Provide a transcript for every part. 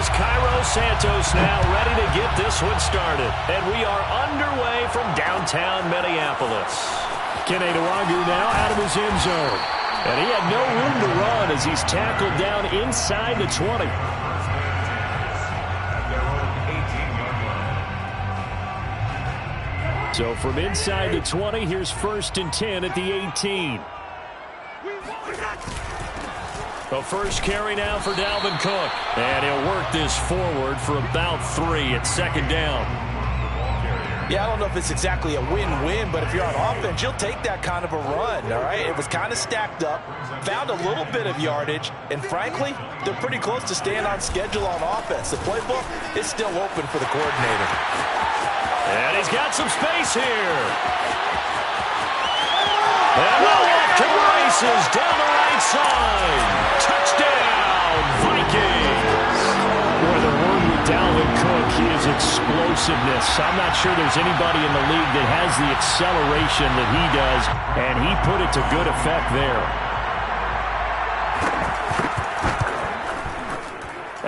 Here's Cairo Santos now ready to get this one started. And we are underway from downtown Minneapolis. Kene Nwangu now out of his end zone. And he had no room to run as he's tackled down inside the 20. So from inside the 20, here's 1st and 10 at the 18. The first carry now for Dalvin Cook. And he'll work this forward for about 3 at 2nd down. Yeah, I don't know if it's exactly a win-win, but if you're on offense, you'll take that kind of a run, all right? It was kind of stacked up, found a little bit of yardage, and frankly, they're pretty close to staying on schedule on offense. The playbook is still open for the coordinator. And he's got some space here. And they'll off to the races down the right side. Touchdown, Vikings. Boy, the word with Dalvin Cook is explosiveness. I'm not sure there's anybody in the league that has the acceleration that he does, and he put it to good effect there.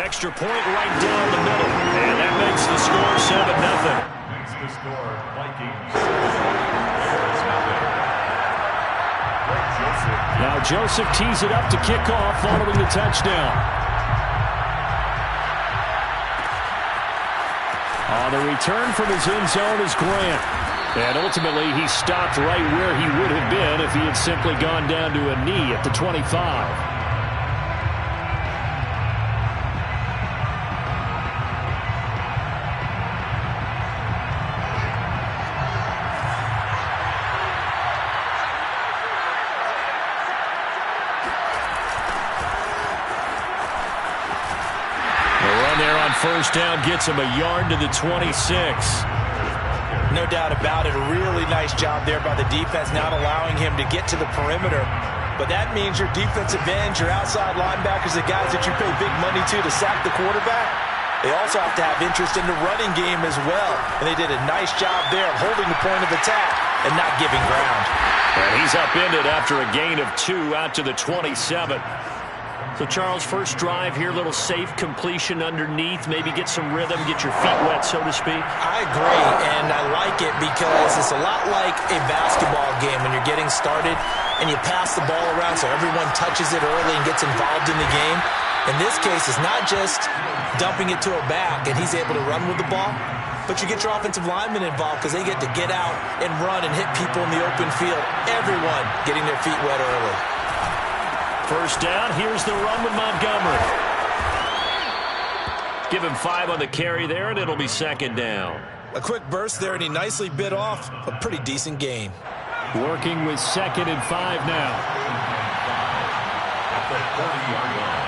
Extra point right down the middle, and that makes the score 7-0. The score, Vikings. Now Joseph tees it up to kick off following the touchdown. On the return from his end zone is Grant. And ultimately he stopped right where he would have been if he had simply gone down to a knee at the 25. First down gets him a yard to the 26. No doubt about it. A really nice job there by the defense, not allowing him to get to the perimeter. But that means your defensive ends, your outside linebackers, the guys that you pay big money to sack the quarterback, they also have to have interest in the running game as well. And they did a nice job there of holding the point of attack and not giving ground. And he's upended after a gain of 2 out to the 27. So, Charles, first drive here, little safe completion underneath, maybe get some rhythm, get your feet wet, so to speak. I agree, and I like it because it's a lot like a basketball game when you're getting started and you pass the ball around so everyone touches it early and gets involved in the game. In this case, it's not just dumping it to a back and he's able to run with the ball, but you get your offensive linemen involved because they get to get out and run and hit people in the open field. Everyone getting their feet wet early. First down, here's the run with Montgomery. Give him 5 on the carry there, and it'll be 2nd down. A quick burst there, and he nicely bit off a pretty decent gain. Working with 2nd and 5 now. At the 40-yard line.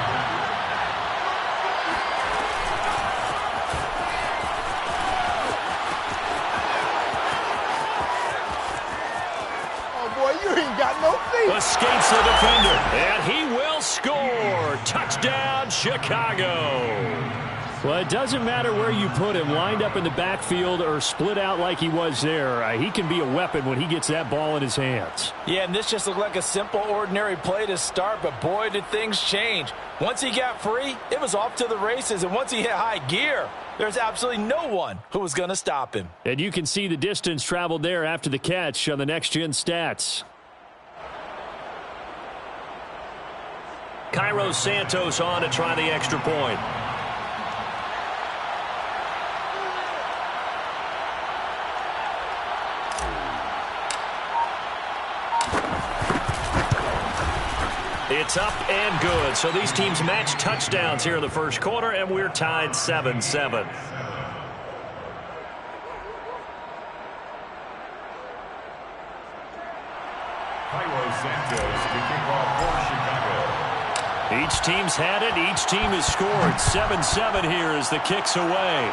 Escapes the defender, and he will score. Touchdown, Chicago. Well, it doesn't matter where you put him, lined up in the backfield or split out like he was there. He can be a weapon when he gets that ball in his hands. Yeah, and this just looked like a simple, ordinary play to start, but boy, did things change. Once he got free, it was off to the races, and once he hit high gear, there's absolutely no one who was going to stop him. And you can see the distance traveled there after the catch on the next-gen stats. Cairo Santos on to try the extra point. It's up and good. So these teams match touchdowns here in the first quarter, and we're tied 7-7. Cairo Santos to kick off for Chicago. Each team's had it. Each team has scored. 7-7 here as the kick's away.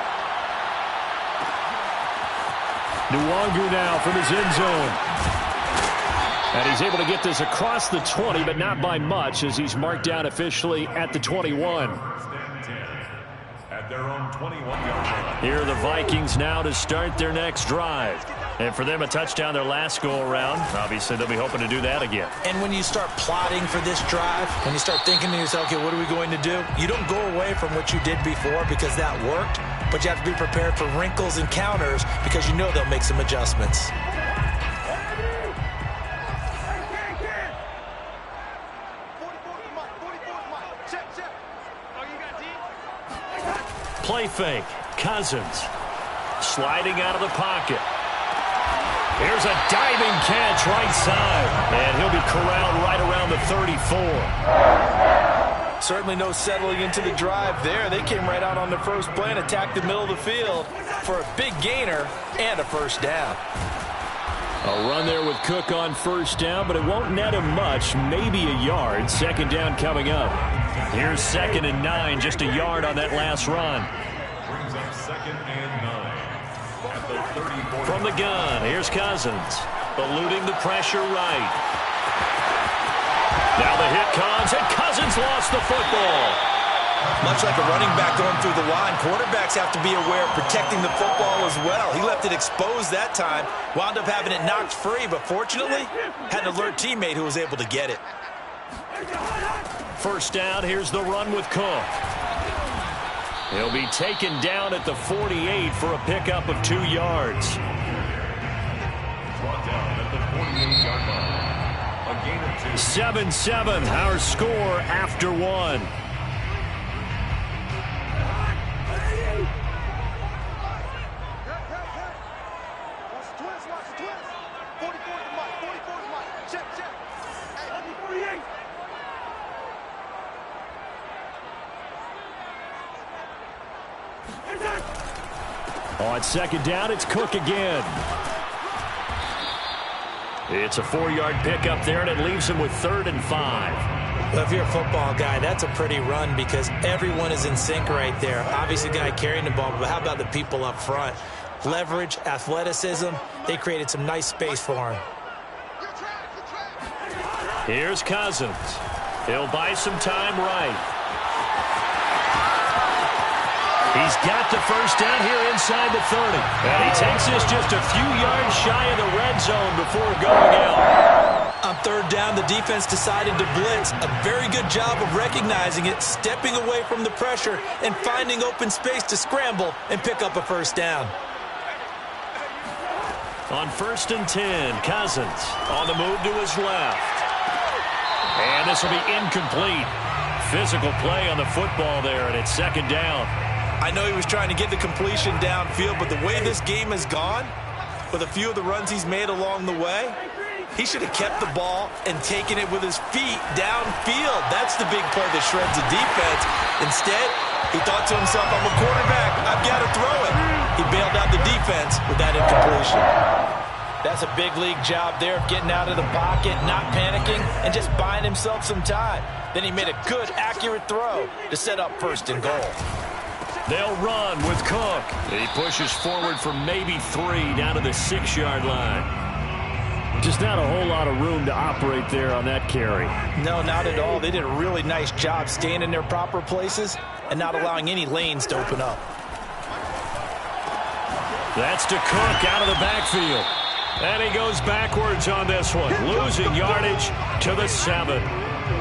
Nwangu now from his end zone. And he's able to get this across the 20, but not by much as he's marked down officially at the 21. At their own 21-yard line. Here are the Vikings now to start their next drive. And for them, a touchdown their last go-around. Obviously, they'll be hoping to do that again. And when you start plotting for this drive, when you start thinking to yourself, okay, what are we going to do? You don't go away from what you did before because that worked, but you have to be prepared for wrinkles and counters because you know they'll make some adjustments. Play fake. Cousins sliding out of the pocket. Here's a diving catch right side. And he'll be corralled right around the 34. Certainly no settling into the drive there. They came right out on the first play and attacked the middle of the field for a big gainer and a first down. A run there with Cook on first down, but it won't net him much, maybe a yard. Second down coming up. Here's 2nd and 9, just a yard on that last run. Brings up 2nd and 9 at the 34. From the gun, here's Cousins, eluding the pressure right. Now the hit comes, and Cousins lost the football. Much like a running back going through the line, quarterbacks have to be aware of protecting the football as well. He left it exposed that time, wound up having it knocked free, but fortunately, had an alert teammate who was able to get it. First down, here's the run with Cook. He'll be taken down at the 48 for a pickup of 2 yards. Brought down at the 48-yard line. A gain of 2. 7-7, our score after 1. On second down, it's Cook again. It's a 4-yard pickup there, and it leaves him with 3rd and 5. Well, if you're a football guy, that's a pretty run because everyone is in sync right there. Obviously, the guy carrying the ball, but how about the people up front? Leverage, athleticism, they created some nice space for him. Here's Cousins. He'll buy some time right. He's got the first down here inside the 30. And he takes this just a few yards shy of the red zone before going out. On 3rd down, the defense decided to blitz. A very good job of recognizing it, stepping away from the pressure, and finding open space to scramble and pick up a first down. On 1st and 10, Cousins on the move to his left. And this will be incomplete. Physical play on the football there, and it's 2nd down. I know he was trying to get the completion downfield, but the way this game has gone, with a few of the runs he's made along the way, he should have kept the ball and taken it with his feet downfield. That's the big play that shreds the defense. Instead, he thought to himself, I'm a quarterback, I've got to throw it. He bailed out the defense with that incompletion. That's a big league job there of getting out of the pocket, not panicking, and just buying himself some time. Then he made a good, accurate throw to set up 1st and goal. They'll run with Cook. He pushes forward for maybe 3 down to the 6-yard line. Just not a whole lot of room to operate there on that carry. No, not at all. They did a really nice job staying in their proper places and not allowing any lanes to open up. That's to Cook out of the backfield. And he goes backwards on this one, losing yardage to the 7.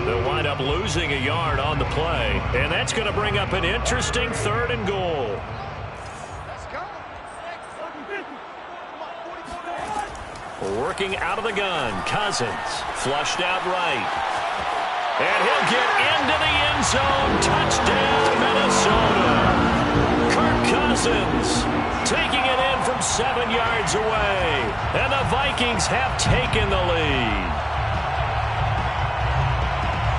They'll wind up losing a yard on the play, and that's going to bring up an interesting 3rd and goal. Working out of the gun, Cousins, flushed out right. And he'll get into the end zone. Touchdown, Minnesota. Kirk Cousins taking it in from 7 yards away. And the Vikings have taken the lead.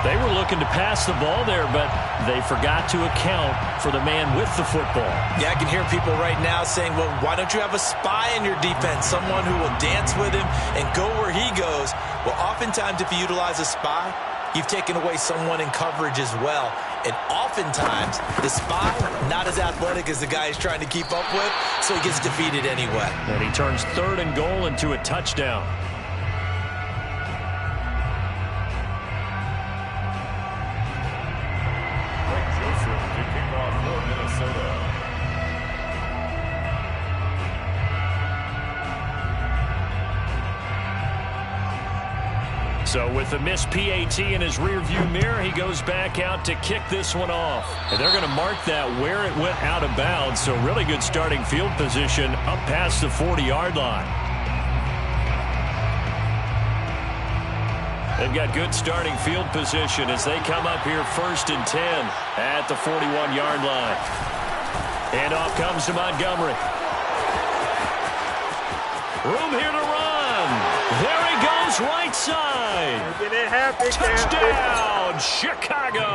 They were looking to pass the ball there, but they forgot to account for the man with the football. Yeah, I can hear people right now saying, well, why don't you have a spy in your defense, someone who will dance with him and go where he goes? Well, oftentimes if you utilize a spy, you've taken away someone in coverage as well. And oftentimes, the spy, not as athletic as the guy he's trying to keep up with, so he gets defeated anyway. And he turns 3rd and goal into a touchdown. So with the missed PAT in his rearview mirror, he goes back out to kick this one off. And they're going to mark that where it went out of bounds. So really good starting field position up past the 40-yard line. They've got good starting field position as they come up here 1st and 10 at the 41-yard line. And off comes to Montgomery. Room here to run. There he goes, right side. Touchdown, Chicago.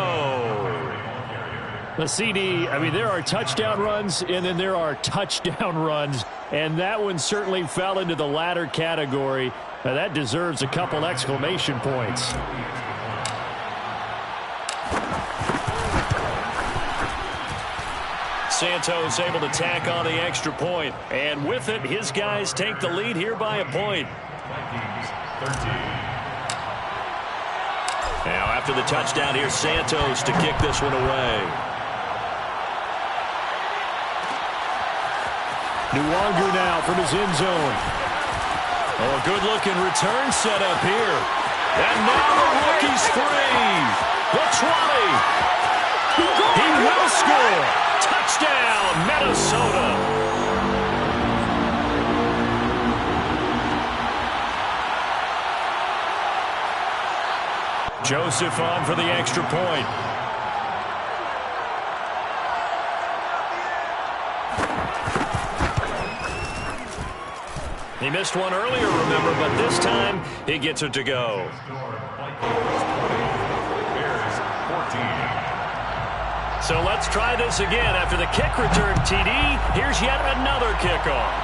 The CD, I mean, there are touchdown runs, and then there are touchdown runs, and that one certainly fell into the latter category. Now, that deserves a couple exclamation points. Santos able to tack on the extra point, and with it, his guys take the lead here by a point. Now, after the touchdown, here's Santos to kick this one away. Nwangu now from his end zone. Oh, a good-looking return set up here. And now the rookie's free. The 20. He will score. Touchdown, Minnesota. Joseph on for the extra point. He missed one earlier, remember, but this time he gets it to go. So let's try this again. After the kick return, TD, here's yet another kickoff.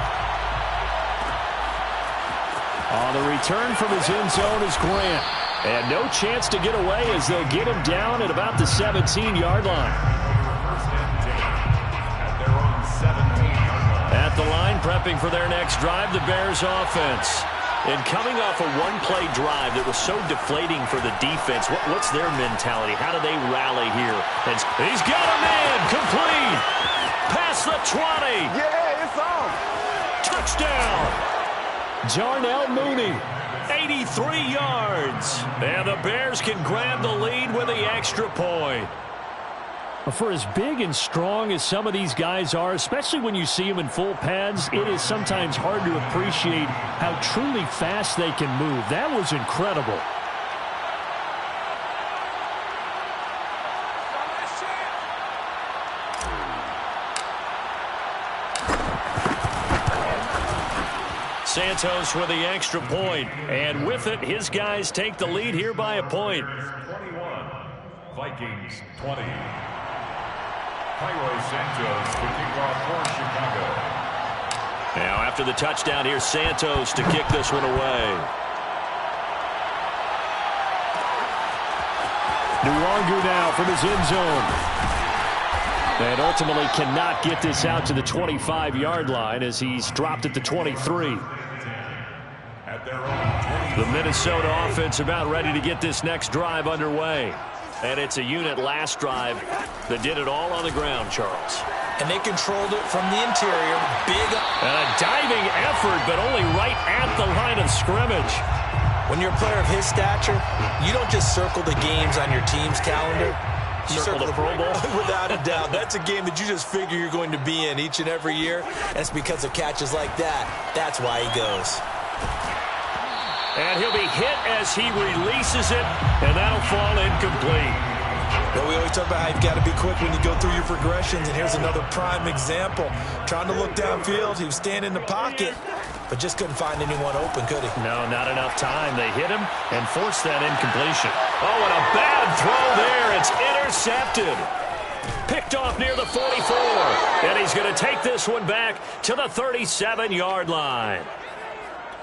The return from his end zone is Grant. And no chance to get away as they'll get him down at about the 17-yard line. At the line, prepping for their next drive, the Bears offense. And coming off a one-play drive that was so deflating for the defense, what's their mentality? How do they rally here? And he's got a man, complete. Past the 20. Yeah, it's on. Touchdown. Jarnell Mooney, 83 yards. And the Bears can grab the lead with the extra point. For as big and strong as some of these guys are, especially when you see them in full pads, it is sometimes hard to appreciate how truly fast they can move. That was incredible. Santos with the extra point, and with it, his guys take the lead here by a point. 21, Vikings 20. Cairo Santos to kick off for Chicago. Now after the touchdown, here's Santos to kick this one away. Nwangu now from his end zone. And ultimately cannot get this out to the 25-yard line as he's dropped at the 23. The Minnesota offense about ready to get this next drive underway. And it's a unit last drive that did it all on the ground, Charles. And they controlled it from the interior. Big. And a diving effort, but only right at the line of scrimmage. When you're a player of his stature, you don't just circle the games on your team's calendar. You circle the Pro Bowl? Without a doubt. That's a game that you just figure you're going to be in each and every year. And it's because of catches like that. That's why he goes. And he'll be hit as he releases it, and that'll fall incomplete. Well, we always talk about how you've got to be quick when you go through your progressions, and here's another prime example. Trying to look downfield, he was standing in the pocket, but just couldn't find anyone open, could he? No, not enough time. They hit him and forced that incompletion. Oh, and a bad throw there. It's intercepted. Picked off near the 44, and he's going to take this one back to the 37-yard line.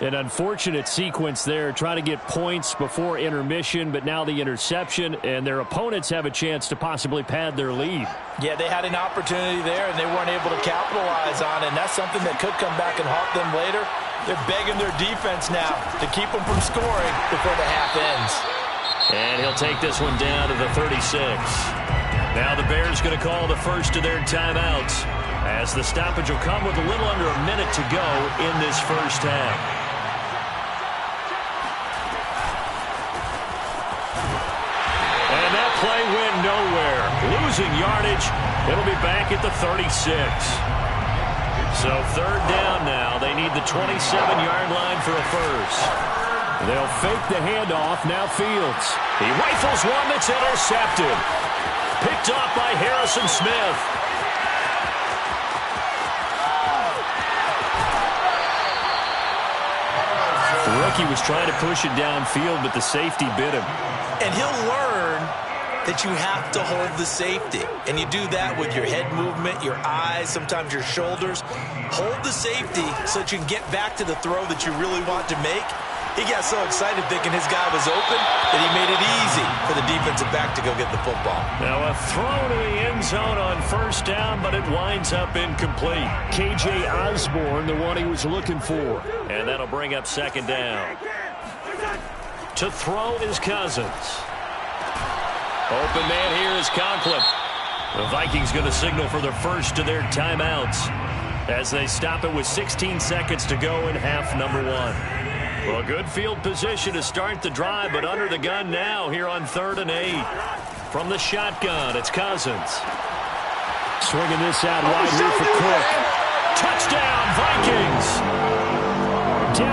An unfortunate sequence there, trying to get points before intermission, but now the interception, and their opponents have a chance to possibly pad their lead. Yeah, they had an opportunity there, and they weren't able to capitalize on it, and that's something that could come back and haunt them later. They're begging their defense now to keep them from scoring before the half ends. And he'll take this one down to the 36. Now the Bears going to call the first of their timeouts, as the stoppage will come with a little under a minute to go in this first half. play went nowhere. Losing yardage. It'll be back at the 36. So third down now. They need the 27-yard line for a first. They'll fake the handoff. Now Fields. He rifles one that's intercepted. Picked off by Harrison Smith. The rookie was trying to push it downfield, but the safety bit him. And he'll learn that you have to hold the safety. And you do that with your head movement, your eyes, sometimes your shoulders. Hold the safety so that you can get back to the throw that you really want to make. He got so excited thinking his guy was open that he made it easy for the defensive back to go get the football. Now a throw to the end zone on first down, but it winds up incomplete. K.J. Osborne, the one he was looking for. And that'll bring up second down. To throw is Cousins. Open man here is Conklin. The Vikings going to signal for their first of their timeouts as they stop it with 16 seconds to go in half number one. Well, good field position to start the drive, but under the gun now here on 3rd and 8. From the shotgun, it's Cousins. Swinging this out wide here for Cook. Touchdown, Vikings!